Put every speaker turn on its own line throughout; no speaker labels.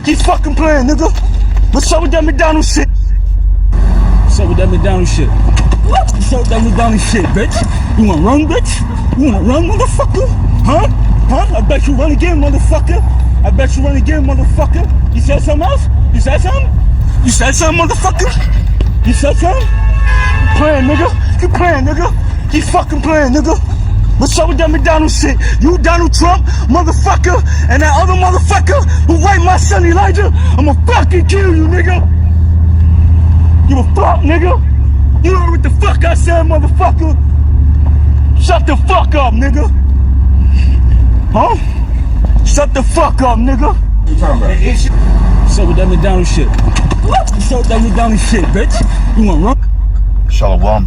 Keep fucking playing, nigga. What's up with that McDonald's shit? What's up with that McDonald's shit? What's up with that McDonald's shit, bitch? You wanna run, bitch? You wanna run, motherfucker? Huh? Huh? I bet you run again, motherfucker. I bet you run again, motherfucker. You said something else? You said something? You said something, motherfucker? You said something? Keep playing, nigga. Keep playing, nigga. Keep fucking playing, nigga. What's up with that McDonald's shit? You Donald Trump, motherfucker, and that other motherfucker who raped my son Elijah, I'ma fucking kill you, nigga. You a fuck, nigga. You heard what the fuck I said, motherfucker. Shut the fuck up, nigga. Huh? Shut the fuck up, nigga.
What you talking about?
What's up with that McDonald's shit? What's up with that McDonald's shit, bitch? You wanna run?
Shalom.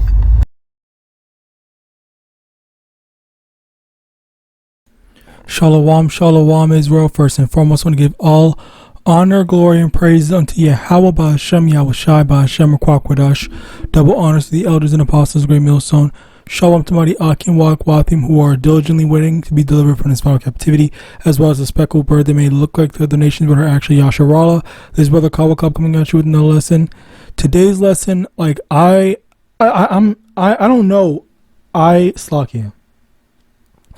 Shalom, shalom, Israel. First and foremost, I want to give all honor, glory, and praise unto YAHAWAH, Hashem, Yahawashi, Hashem, Kwadash. Double honors to the elders and apostles, great millstone. Shalom to mighty Akim, Wathim, who are diligently waiting to be delivered from this final captivity, as well as the speckled bird that may look like the other nations, but are actually Yasharallah. This brother Kawakab coming at you with another lesson. Today's lesson, like I don't know. Slakia.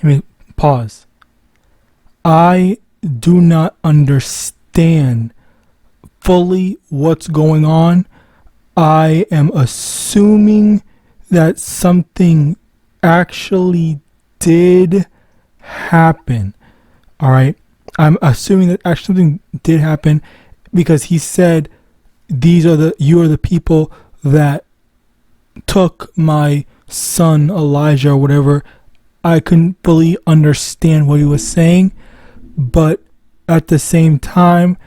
I mean, pause. I do not understand fully what's going on. I am assuming that something actually did happen. All right. I'm assuming that actually something did happen because he said, you are the people that took my son Elijah or whatever. I couldn't fully understand what he was saying. But at the same time,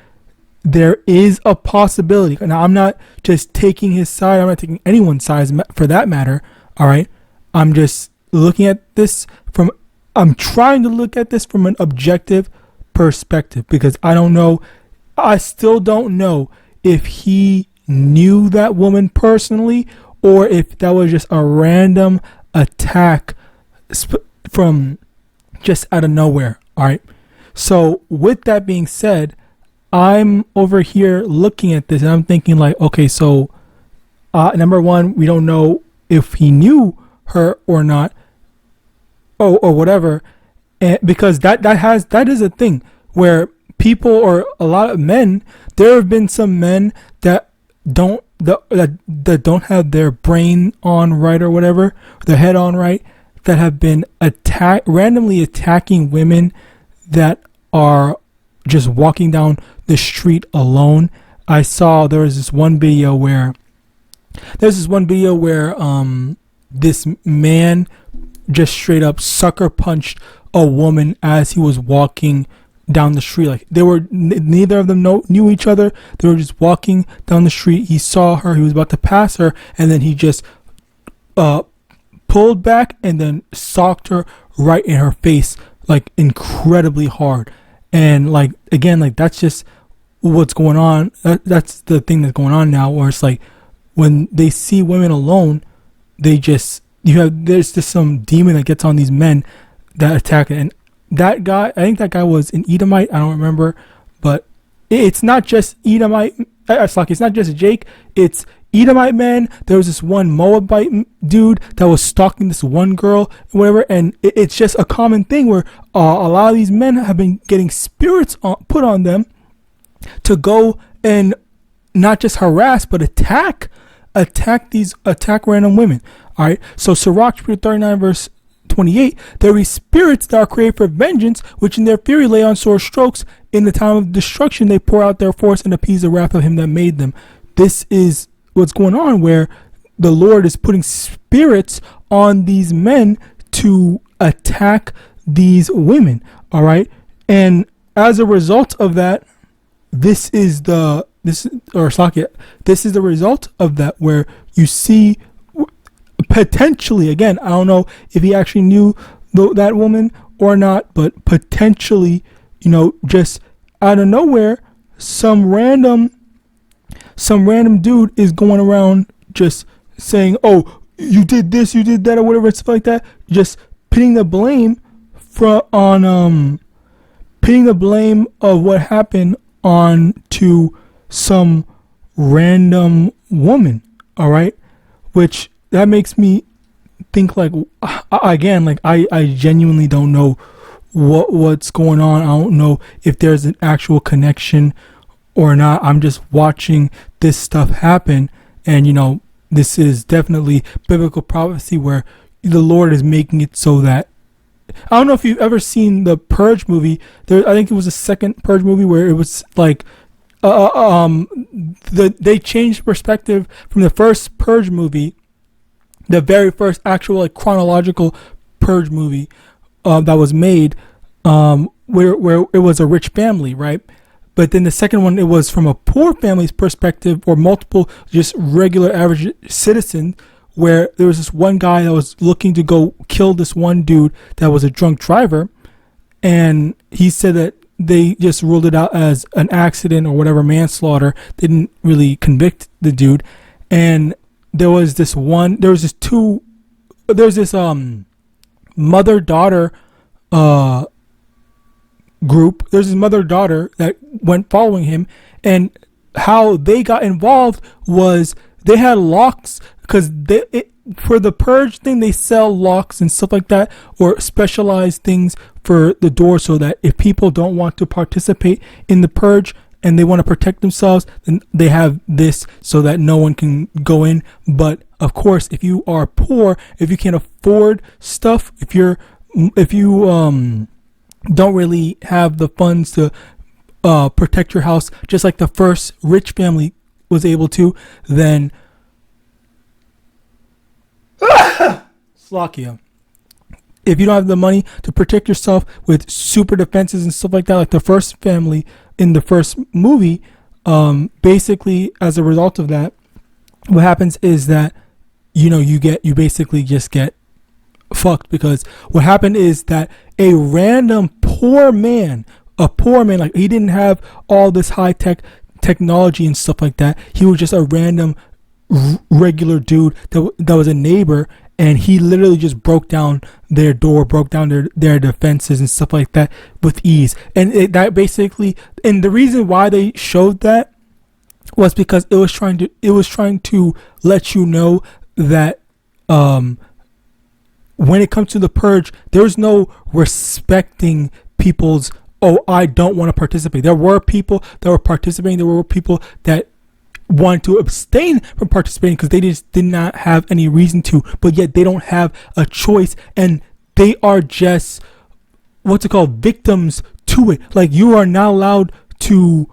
there is a possibility. Now, I'm not just taking his side. I'm not taking anyone's side for that matter. All right. I'm just looking at this I'm trying to look at this from an objective perspective because I don't know. I still don't know if he knew that woman personally or if that was just a random attack from just out of nowhere. All right. So with that being said, I'm over here looking at this and I'm thinking like, okay, so number one, we don't know if he knew her or not, or whatever, and because that is a thing where people or a lot of men, there have been some men that don't have their brain on right or whatever, their head on right, that have been randomly attacking women that are just walking down the street alone. I saw there was this one video where this man just straight up sucker punched a woman as he was walking down the street. Like neither of them knew each other. They were just walking down the street. He saw her. He was about to pass her, and then he just pulled back and then socked her right in her face, like incredibly hard. And like again, like that's just what's going on. That's the thing that's going on now, where it's like when they see women alone, there's just some demon that gets on these men that attack it. And that guy, I think that guy was an Edomite. I don't remember, but it's not just Edomite. It's not just Jake. It's Edomite men. There was this one Moabite dude that was stalking this one girl, whatever, and it's just a common thing where a lot of these men have been getting spirits put on them to go and not just harass but attack random women. All right. So Sirach 39 verse 28, there be spirits that are created for vengeance, which in their fury lay on sore strokes. In the time of destruction, they pour out their force and appease the wrath of him that made them. This is what's going on, where the Lord is putting spirits on these men to attack these women. All right. And as a result of that, this is the result of that, where you see potentially, again, I don't know if he actually knew that woman or not, but potentially, just out of nowhere, some random dude is going around just saying, oh, you did this, you did that, or whatever, stuff like that, just pinning the blame of what happened on to some random woman, all right, which that makes me think like, again, like I genuinely don't know what's going on. I don't know if there's an actual connection or not. I'm just watching this stuff happen, and this is definitely biblical prophecy where the Lord is making it so that, I don't know if you've ever seen the Purge movie. I think it was the second Purge movie where it was like they changed perspective from the first Purge movie, the very first actual like chronological Purge movie that was made, where it was a rich family, right? But then the second one, it was from a poor family's perspective, or multiple just regular average citizen, where there was this one guy that was looking to go kill this one dude that was a drunk driver, and he said that they just ruled it out as an accident or whatever, manslaughter. They didn't really convict the dude. And there was this mother-daughter group. There's this mother-daughter that went following him, and how they got involved was they had locks, because for the Purge thing, they sell locks and stuff like that, or specialized things for the door, so that if people don't want to participate in the Purge and they want to protect themselves, then they have this so that no one can go in. But of course, if you are poor, if you can't afford stuff, if you don't really have the funds to protect your house, just like the first rich family was able to, then Slovakia. If you don't have the money to protect yourself with super defenses and stuff like that, like the first family in the first movie, basically as a result of that, what happens is that you basically just get fucked, because what happened is that a random poor man, like he didn't have all this high technology and stuff like that. He was just a random regular dude that was a neighbor, and he literally just broke down their door, broke down their defenses and stuff like that with ease. And that basically, and the reason why they showed that was because it was trying to let you know that when it comes to the Purge, there's no respecting people's, I don't want to participate. There were people that were participating. There were people that wanted to abstain from participating because they just did not have any reason to, but yet they don't have a choice, and they are just victims to it. Like, you are not allowed to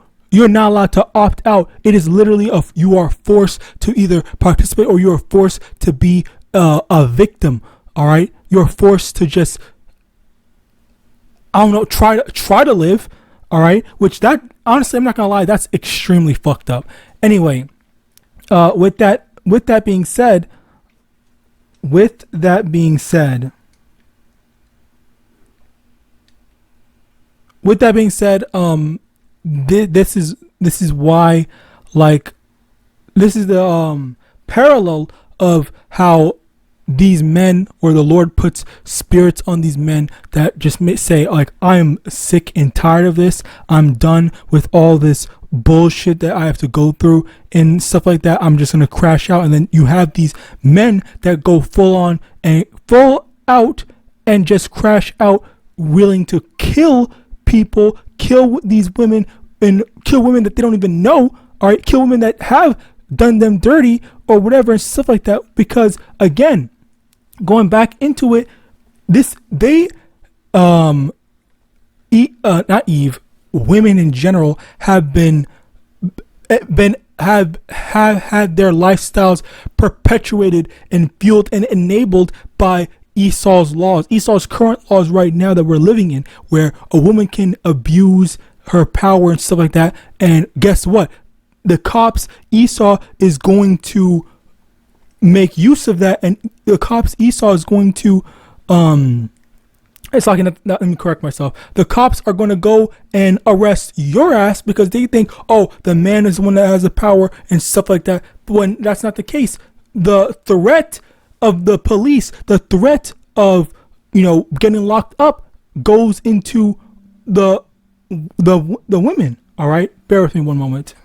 opt out. It is literally you are forced to either participate, or you are forced to be a victim. All right, you're forced to just, I don't know, try to live. All right, which that, honestly, I'm not gonna lie, that's extremely fucked up. Anyway, with that being said, this is why, like, this is the parallel of how these men, or the Lord puts spirits on these men that just say, like, I am sick and tired of this. I'm done with all this bullshit that I have to go through and stuff like that. I'm just gonna crash out. And then you have these men that go full out and just crash out, willing to kill people, kill these women, and kill women that they don't even know. All right, kill women that have done them dirty or whatever and stuff like that. Because again, going back into it, women in general have had their lifestyles perpetuated and fueled and enabled by Esau's laws, Esau's current laws right now that we're living in, where a woman can abuse her power and stuff like that. And guess what? The cops, Esau is going to make use of that, and the cops, Esau is going to let me correct myself. The cops are going to go and arrest your ass because they think, the man is the one that has the power and stuff like that. But when that's not the case, the threat of the police, the threat of getting locked up, goes into the women. All right, bear with me one moment.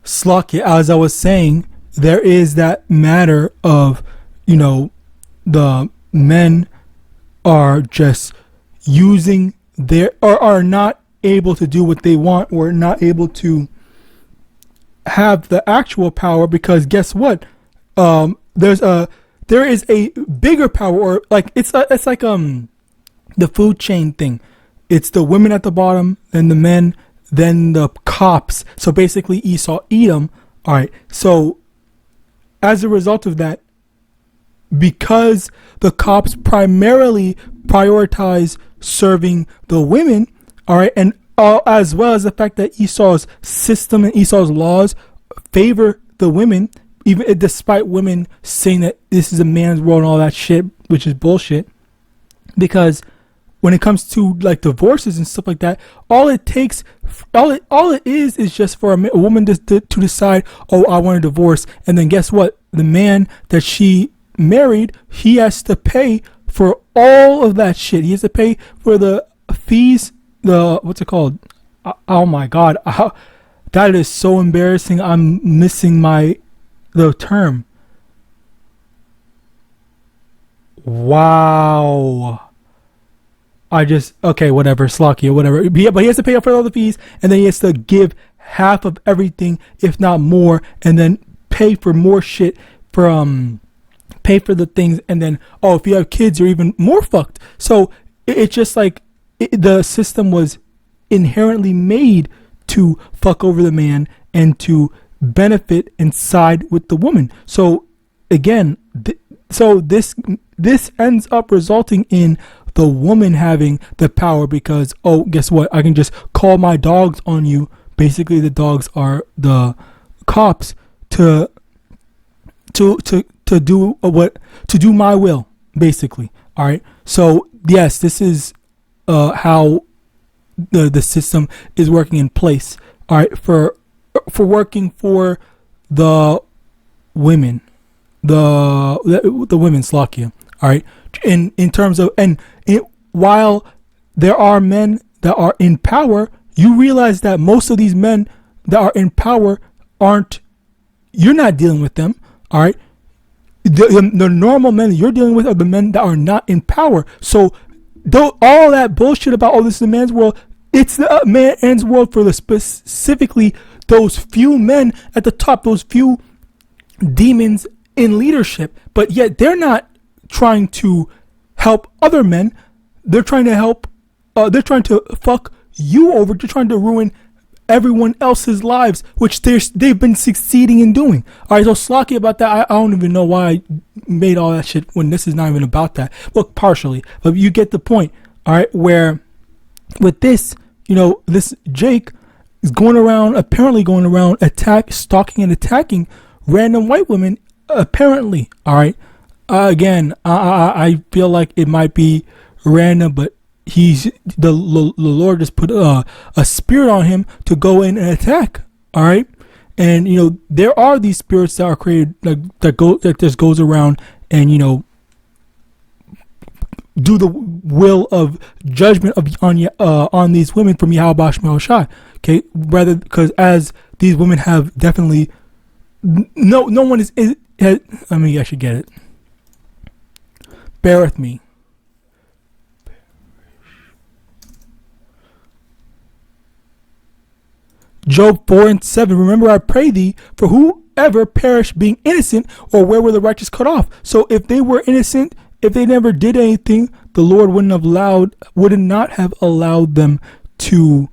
Slocky, as I was saying, there is that matter of, the men are just using their, or are not able to do what they want, or not able to have the actual power, because guess what? There is a bigger power, or like it's like the food chain thing. It's the women at the bottom, then the men, then the cops. So basically Esau, Edom. All right. So as a result of that, because the cops primarily prioritize serving the women, all right, and as well as the fact that Esau's system and Esau's laws favor the women, even despite women saying that this is a man's world and all that shit, which is bullshit. Because when it comes to like divorces and stuff like that, all it is just for a woman to decide, oh, I want a divorce, and then guess what? The man that she married, he has to pay for all of that shit. He has to pay for the fees, what's it called? Oh my God, that is so embarrassing. I'm missing the term. Wow. Okay, whatever, Slocky or whatever. Yeah, but he has to pay up for all the fees, and then he has to give half of everything, if not more, and then pay for more shit pay for the things, and then, if you have kids, you're even more fucked. So it's just like the system was inherently made to fuck over the man and to benefit and side with the woman. So again, this ends up resulting in the woman having the power, because guess what, I can just call my dogs on you. Basically the dogs are the cops to do my will, basically. All right, so yes, this is how the system is working in place. All right, for working for the women, the women, Slovakia. All right, in terms of, while there are men that are in power, you realize that most of these men that are in power you're not dealing with them. All right, the normal men you're dealing with are the men that are not in power. So all that bullshit about, this is a man's world, it's the man's world for specifically those few men at the top, those few demons in leadership. But yet they're not trying to help other men. They're trying to help. They're trying to fuck you over. They're trying to ruin everyone else's lives, which they've been succeeding in doing. All right, so Slocky about that. I don't even know why I made all that shit when this is not even about that. Look, partially, but you get the point. All right, where with this, this Jake is apparently going around stalking and attacking random white women, apparently. All right. Again, I feel like it might be random, but the Lord just put a spirit on him to go in and attack. All right. And, there are these spirits that are created that just goes around and, do the will of judgment on these women from YAHAWASHI. Okay. Rather, because as these women have definitely, no one I should get it. Bear with me. Job 4:7. Remember, I pray thee, for whoever perished being innocent, or where were the righteous cut off? So if they were innocent, if they never did anything, the Lord would not have allowed them to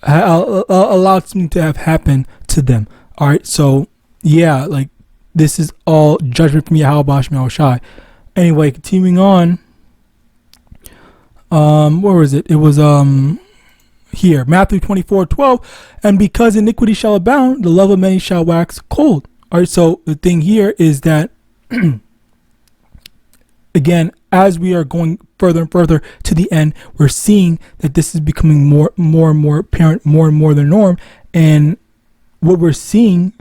allowed something to have happened to them. All right. So yeah, like this is all judgment from YAHAWASHI. Anyway, continuing on. Where was it? It was here, Matthew 24:12, and because iniquity shall abound, the love of many shall wax cold. All right, so the thing here is that, again, as we are going further and further to the end, we're seeing that this is becoming more and more apparent, more and more the norm. And what we're seeing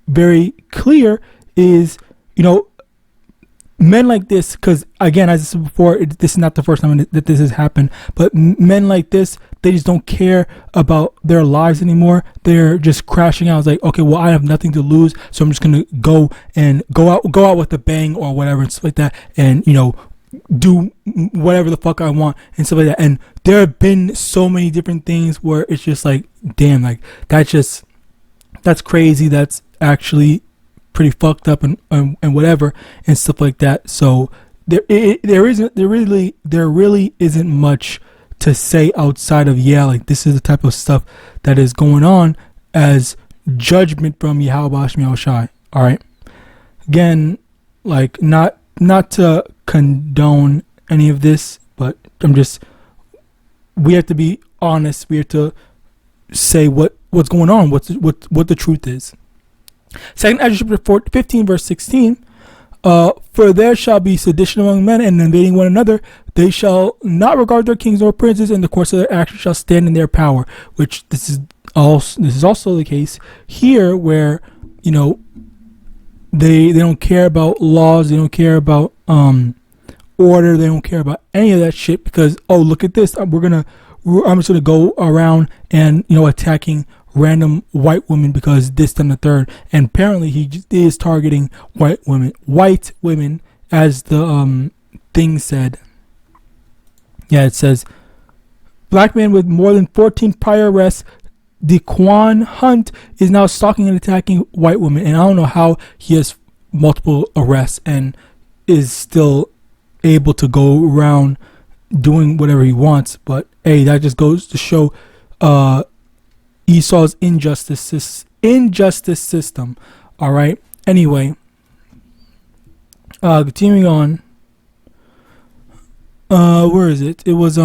very clear is, men like this, because again, as I said before, this is not the first time that this has happened, but men like this, they just don't care about their lives anymore. They're just crashing out. It's like, okay, well, I have nothing to lose, so I'm just gonna go out with a bang or whatever and stuff like that, and do whatever the fuck I want and stuff like that. And there have been so many different things where it's just like, damn, like that's crazy. That's actually pretty fucked up and whatever and stuff like that. So there really isn't much to say outside of like this is the type of stuff that is going on as judgment from YAHAWASHI. All right. Again, like not to condone any of this, but we have to be honest. We have to say what's going on, what the truth is. Second Ezra chapter 15 verse 16. For there shall be sedition among men, and invading one another. They shall not regard their kings or princes, and the course of their actions shall stand in their power. Which this is also the case here, where they don't care about laws, they don't care about order, they don't care about any of that shit, because look at this, I'm just gonna go around and attacking random white women because this, then the third. And apparently he is targeting white women, as the thing said. Yeah, it says, black man with more than 14 prior arrests, Dequan Hunt, is now stalking and attacking white women. And I don't know how he has multiple arrests and is still able to go around doing whatever he wants. But hey, that just goes to show Esau's injustice system. All right. Anyway, continuing on. Where is it? It was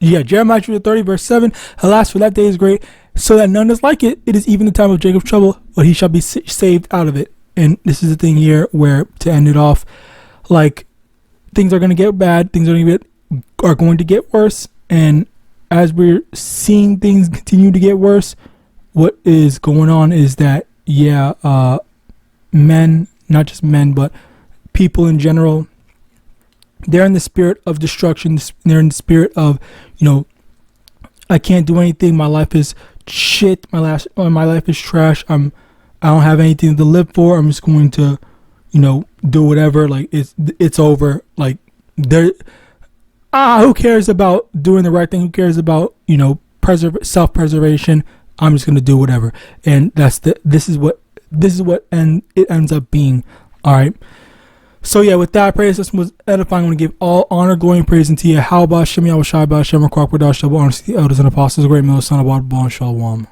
Jeremiah 30 verse 7. Alas, for that day is great, so that none is like it. It is even the time of Jacob's trouble, but he shall be saved out of it. And this is the thing here, where to end it off, like, things are going to get bad, things are going to get worse, and as we're seeing things continue to get worse, what is going on is that men, not just men, but people in general, they're in the spirit of destruction. They're in the spirit of, I can't do anything. My life is shit. My life is trash. I don't have anything to live for. I'm just going to, do whatever. Like it's over. Like who cares about doing the right thing? Who cares about, self-preservation? I'm just going to do whatever. And this is what it ends up being. All right. So with that, I pray this system was edifying. I want to give all honor, glory, and praise unto Yahawadah, SHAMAIWAN, double honor to the elders and apostles, great male son of God, and Shalom.